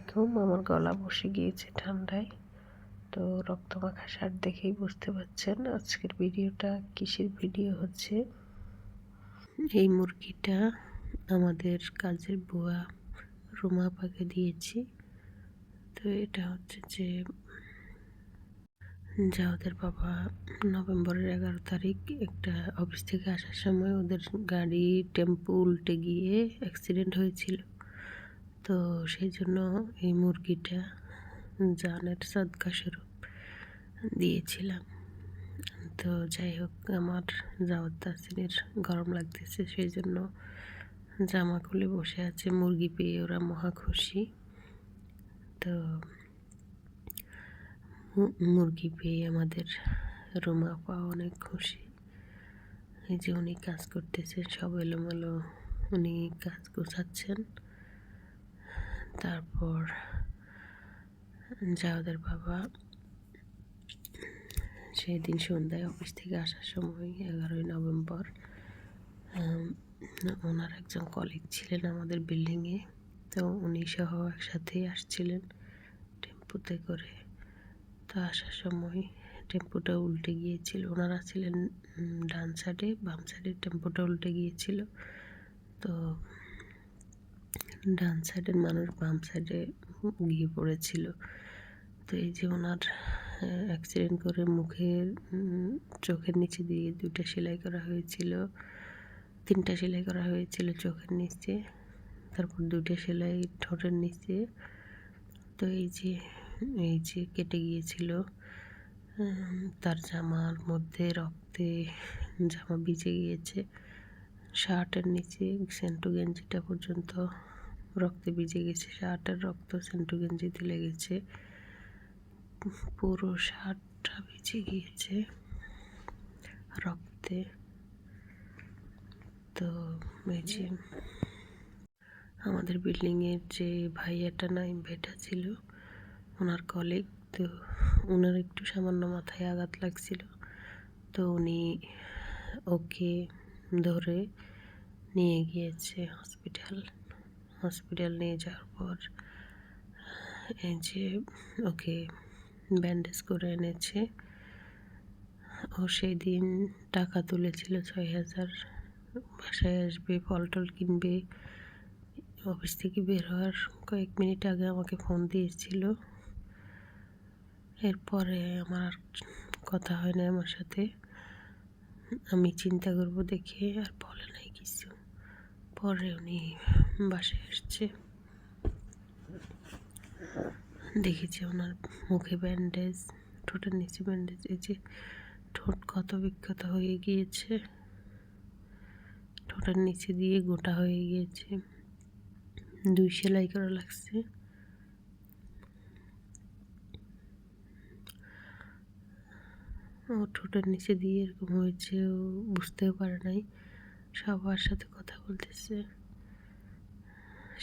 আলাইকুম। আমার গলা বসে গিয়েছে ঠান্ডায়, তো রক্তমাখা শার্ট দেখেই বুঝতে পারছেন আজকের ভিডিওটা কিসের ভিডিও হচ্ছে। এই মুরগিটা আমাদের কাজের বুয়া রুমা আপাকে দিয়েছি। তো এটা হচ্ছে যে ওদের বাবা নভেম্বরের 11 তারিখ একটা অফিস থেকে আসার সময় ওদের গাড়ি টেম্পো উল্টে গিয়ে অ্যাক্সিডেন্ট হয়েছিল। তো সেই জন্য এই মুরগিটা জানের সদকা স্বরূপ দিয়েছিলাম। তো যাই হোক, আমার জাওয়াত তাসিনের গরম লাগতেছে, সেই জন্য জামা খুলে বসে আছে। মুরগি পেয়ে ওরা মহা খুশি। তো মুরগি পেয়ে আমাদের রুমা আপা অনেক খুশি। এই যে উনি কাজ করতেছেন, সব এলোমেলো, উনি কাজ গোছাচ্ছেন। তারপর জাওদের বাবা সেই দিন সন্ধ্যায় অফিস থেকে আসার সময় 11ই নভেম্বর ওনার একজন কলিগ ছিলেন আমাদের বিল্ডিংয়ে। তো উনি সহ একসাথেই আসছিলেন টেম্পুতে করে। তো আসার সময় টেম্পুটা উল্টে গিয়েছিল। ওনারা ছিলেন ডান সাইডে, বাম সাইডে টেম্পুটা উল্টে গিয়েছিল। তো ডান সাইডের মানুষ বাম সাইডে গিয়ে পড়েছিল। তো এই যে ওনার অ্যাক্সিডেন্ট করে মুখের চোখের নিচে দিয়ে 2টা সেলাই করা হয়েছিল, 3টা সেলাই করা হয়েছিল চোখের নিচে, তারপর 2টা সেলাই ঠোঁটের নিচে। তো এই যে কেটে গিয়েছিল। তার জামার মধ্যে রক্তে জামা ভিজে গিয়েছে, শার্টের নিচে সেন্টু গেঞ্জিটা পর্যন্ত রক্তে ভিজে গেছে। শার্টের রক্ত সেন্টু গেঞ্জিতে লেগেছে, পুরো শার্টটা ভিজে গিয়েছে রক্তে। তো এই যে আমাদের বিল্ডিংয়ের যে ভাইয়াটা নাইম ভাইটা ছিল, ওনার কলিগ, তো ওনার একটু সামান্য মাথায় আঘাত লাগছিল। তো উনি ওকে ধরে নিয়ে গিয়েছে হসপিটাল নিয়ে যাওয়ার পর এই যে ওকে ব্যান্ডেজ করে এনেছে। ও সেই দিন টাকা তুলেছিল 6,000, বাসায় আসবে, ফল টল কিনবে। অফিস থেকে বের হওয়ার কয়েক মিনিট আগে আমাকে ফোন দিয়েছিল। এরপরে আমার কথা হয় না আমার সাথে। আমি চিন্তা করব দেখে আর বলে নাই কিছু। পরে উনি বাসায় আসছে, দেখেছি ওনার মুখে ব্যান্ডেজ, ঠোঁটের নিচে ব্যান্ডেজ। এই যে ঠোঁট ক্ষত বিক্ষত হয়ে গিয়েছে, ঠোঁটের নিচে দিয়ে গোটা হয়ে গিয়েছে, 2 সেলাই করা লাগছে। ও ঠোঁটের নিচে দিয়ে এরকম হয়েছে, ও বুঝতেও পারে নাই। সবার সাথে কথা বলতেছে,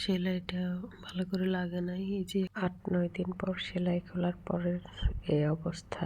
সেলাইটা ভালো করে লাগে নাই। এই যে 8-9 দিন পর সেলাই খোলার পরের এই অবস্থা।